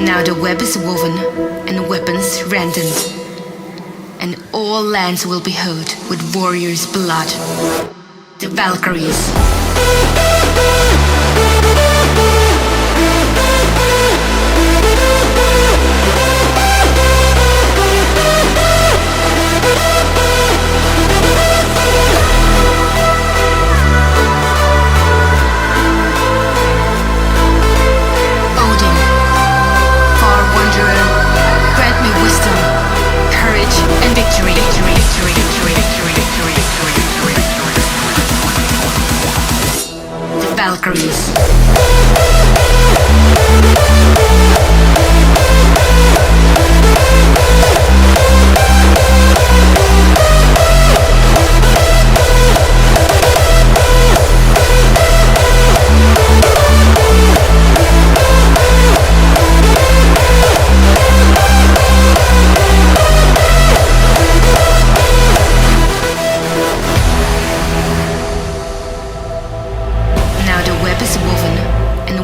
Now the web is woven and weapons rendered, and all lands will be hurt with warriors' blood. The Valkyries. Valkyries.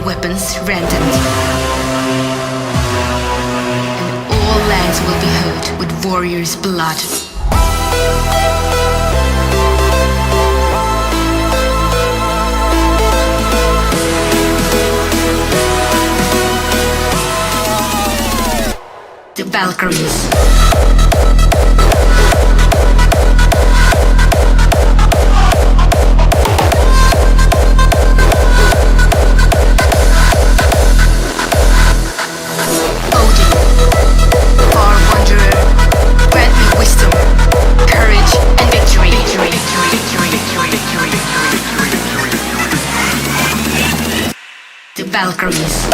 Weapons rendered, and all lands will be hurt with warriors' blood. The Valkyries. Valkyries.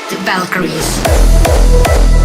The Valkyries.